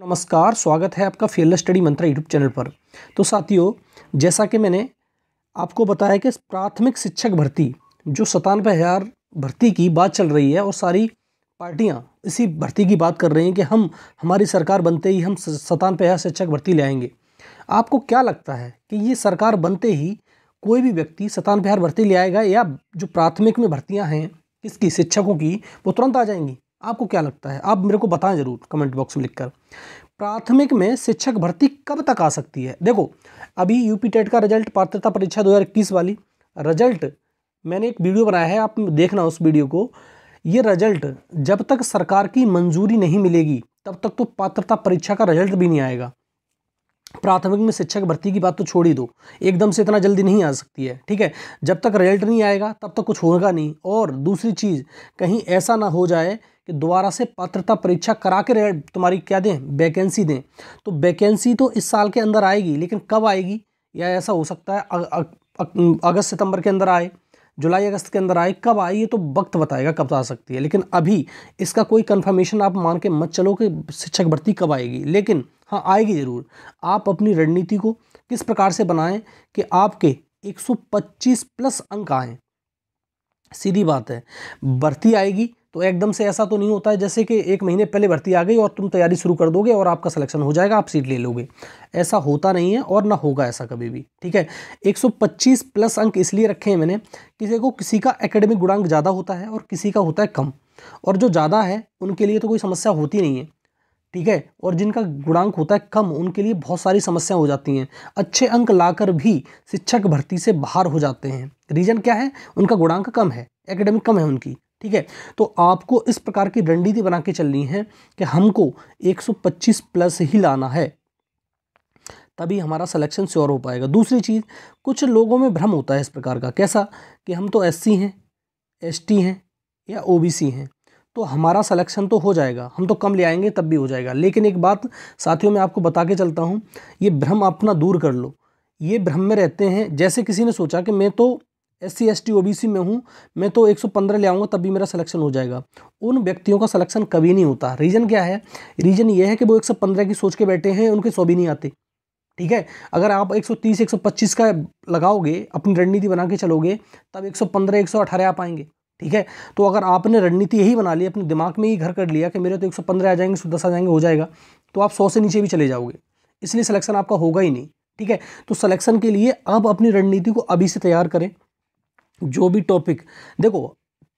नमस्कार, स्वागत है आपका फियरलेस स्टडी मंत्रा यूट्यूब चैनल पर। तो साथियों, जैसा कि मैंने आपको बताया कि प्राथमिक शिक्षक भर्ती जो 97,000 भर्ती की बात चल रही है और सारी पार्टियां इसी भर्ती की बात कर रही हैं कि हमारी सरकार बनते ही हम 97,000 शिक्षक भर्ती ले आएंगे। आपको क्या लगता है कि ये सरकार बनते ही कोई भी व्यक्ति 97,000 भर्ती ले आएगा या जो प्राथमिक में भर्तियाँ हैं किसकी शिक्षकों की वो तुरंत आ जाएंगी? आपको क्या लगता है? आप मेरे को बताएं ज़रूर कमेंट बॉक्स में लिखकर। प्राथमिक में शिक्षक भर्ती कब तक आ सकती है? देखो, अभी यूपी टेट का रिजल्ट, पात्रता परीक्षा 2021 वाली रिजल्ट मैंने एक वीडियो बनाया है, आप देखना उस वीडियो को। ये रिजल्ट जब तक सरकार की मंजूरी नहीं मिलेगी तब तक तो पात्रता परीक्षा का रिजल्ट भी नहीं आएगा। प्राथमिक में शिक्षक भर्ती की बात तो छोड़ ही दो, एकदम से इतना जल्दी नहीं आ सकती है, ठीक है। जब तक रिजल्ट नहीं आएगा तब तक कुछ होगा नहीं। और दूसरी चीज़, कहीं ऐसा ना हो जाए कि दोबारा से पात्रता परीक्षा करा के तुम्हारी क्या दें, वैकेंसी दें। तो वैकेंसी तो इस साल के अंदर आएगी, लेकिन कब आएगी, या ऐसा हो सकता है अगस्त सितंबर के अंदर आए, जुलाई अगस्त के अंदर आए, कब आए ये तो वक्त बताएगा कब आ सकती है। लेकिन अभी इसका कोई कंफर्मेशन आप मान के मत चलो कि शिक्षक भर्ती कब आएगी, लेकिन हाँ आएगी ज़रूर। आप अपनी रणनीति को किस प्रकार से बनाएं कि आपके 125 प्लस अंक आएँ। सीधी बात है, भर्ती आएगी तो एकदम से ऐसा तो नहीं होता है जैसे कि एक महीने पहले भर्ती आ गई और तुम तैयारी शुरू कर दोगे और आपका सिलेक्शन हो जाएगा, आप सीट ले लोगे। ऐसा होता नहीं है और ना होगा ऐसा कभी भी, ठीक है। 125 प्लस अंक इसलिए रखे हैं मैंने, किसी का एकेडमिक गुणांक ज़्यादा होता है और किसी का होता है कम, और जो ज़्यादा है उनके लिए तो कोई समस्या होती नहीं है, ठीक है। और जिनका गुणांक होता है कम उनके लिए बहुत सारी समस्याएं हो जाती हैं। अच्छे अंक लाकर भी शिक्षक भर्ती से बाहर हो जाते हैं। रीज़न क्या है? उनका गुणांक कम है, एकेडमिक कम है उनकी, ठीक है। तो आपको इस प्रकार की रणनीति बना के चलनी है कि हमको 125 प्लस ही लाना है, तभी हमारा सिलेक्शन श्योर हो पाएगा। दूसरी चीज़, कुछ लोगों में भ्रम होता है इस प्रकार का, कैसा कि हम तो SC हैं, ST हैं या OBC हैं तो हमारा सिलेक्शन तो हो जाएगा, हम तो कम ले आएंगे तब भी हो जाएगा। लेकिन एक बात साथियों मैं आपको बता के चलता हूँ, ये भ्रम अपना दूर कर लो। ये भ्रम में रहते हैं, जैसे किसी ने सोचा कि मैं तो SC ST OBC में हूँ, मैं तो 115 ले आऊँगा तब भी मेरा सिलेक्शन हो जाएगा। उन व्यक्तियों का सिलेक्शन कभी नहीं होता। रीज़न क्या है? रीज़न ये है कि वो 115 की सोच के बैठे हैं, उनके 100 भी नहीं आते, ठीक है। अगर आप 130 125 का लगाओगे, अपनी रणनीति बना के चलोगे, तब 115 118 आ पाएंगे, ठीक है। तो अगर आपने रणनीति यही बना ली, अपने दिमाग में ही घर कर लिया कि मेरे तो 115 आ जाएंगे, 110 आ जाएंगे, हो जाएगा, तो आप 100 से नीचे भी चले जाओगे, इसलिए सिलेक्शन आपका होगा ही नहीं, ठीक है। तो सिलेक्शन के लिए आप अपनी रणनीति को अभी से तैयार करें। जो भी टॉपिक, देखो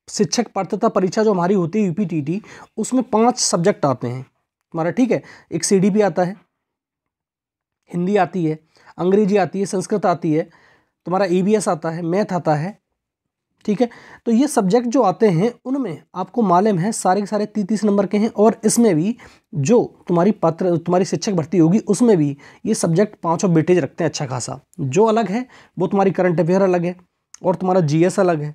शिक्षक पात्रता परीक्षा जो हमारी होती है UPTT, उसमें 5 सब्जेक्ट आते हैं तुम्हारा, ठीक है। एक CDP आता है, हिंदी आती है, अंग्रेजी आती है, संस्कृत आती है, तुम्हारा EVS आता है, मैथ आता है, ठीक है। तो ये सब्जेक्ट जो आते हैं उनमें आपको मालूम है सारे के सारे 30 नंबर के हैं, और इसमें भी जो तुम्हारी शिक्षक भर्ती होगी उसमें भी ये सब्जेक्ट 5 वेटेज रखते हैं अच्छा खासा। जो अलग है वो तुम्हारी करंट अफेयर अलग है और तुम्हारा GS अलग है,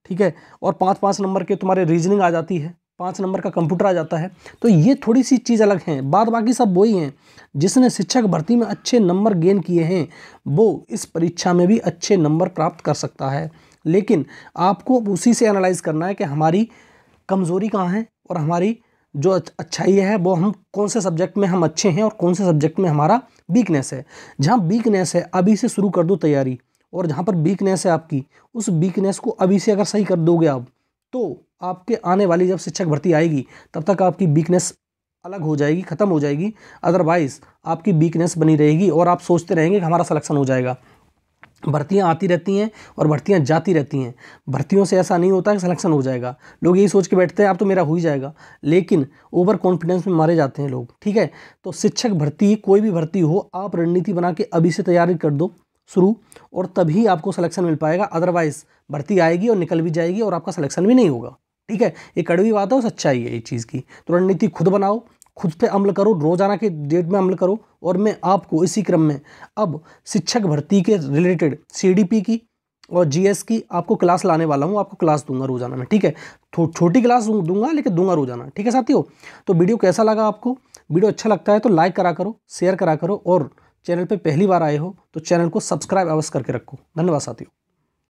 ठीक है। और 5-5 नंबर के तुम्हारे रीजनिंग आ जाती है, 5 नंबर का कंप्यूटर आ जाता है। तो ये थोड़ी सी चीज़ अलग हैं, बाद बाकी सब वही हैं। जिसने शिक्षक भर्ती में अच्छे नंबर गेन किए हैं वो इस परीक्षा में भी अच्छे नंबर प्राप्त कर सकता है, लेकिन आपको उसी से एनालाइज करना है कि हमारी कमज़ोरी कहाँ है और हमारी जो अच्छाई है वो हम कौन से सब्जेक्ट में हम अच्छे हैं और कौन से सब्जेक्ट में हमारा वीकनेस है। जहाँ वीकनेस है अभी से शुरू कर दो तैयारी, और जहाँ पर वीकनेस है आपकी, उस वीकनेस को अभी से अगर सही कर दोगे आप, तो आपके आने वाली जब शिक्षक भर्ती आएगी तब तक आपकी वीकनेस अलग हो जाएगी, ख़त्म हो जाएगी। अदरवाइज़ आपकी वीकनेस बनी रहेगी और आप सोचते रहेंगे कि हमारा सिलेक्शन हो जाएगा। भर्तियां आती रहती हैं और भर्तियां जाती रहती हैं, भर्तियों से ऐसा नहीं होता कि सिलेक्शन हो जाएगा। लोग यही सोच के बैठते हैं अब तो मेरा हो ही जाएगा, लेकिन ओवर कॉन्फिडेंस में मारे जाते हैं लोग, ठीक है। तो शिक्षक भर्ती कोई भी भर्ती हो, आप रणनीति बना के अभी से तैयारी कर दो शुरू, और तभी आपको सिलेक्शन मिल पाएगा। अदरवाइज भर्ती आएगी और निकल भी जाएगी और आपका सिलेक्शन भी नहीं होगा, ठीक है। ये कड़वी बात है और सच्चाई है ये चीज़ की। तो रणनीति खुद बनाओ, खुद पे अमल करो, रोजाना के डेट में अमल करो। और मैं आपको इसी क्रम में अब शिक्षक भर्ती के रिलेटेड CDP की और GS की आपको क्लास लाने वाला हूँ, आपको क्लास दूंगा रोजाना में, ठीक है। छोटी क्लास दूंगा लेकिन दूंगा रोजाना, ठीक है साथियों। तो वीडियो कैसा लगा आपको? वीडियो अच्छा लगता है तो लाइक करा करो, शेयर करा करो, और चैनल पे पहली बार आए हो तो चैनल को सब्सक्राइब अवश्य करके रखो। धन्यवाद साथियों।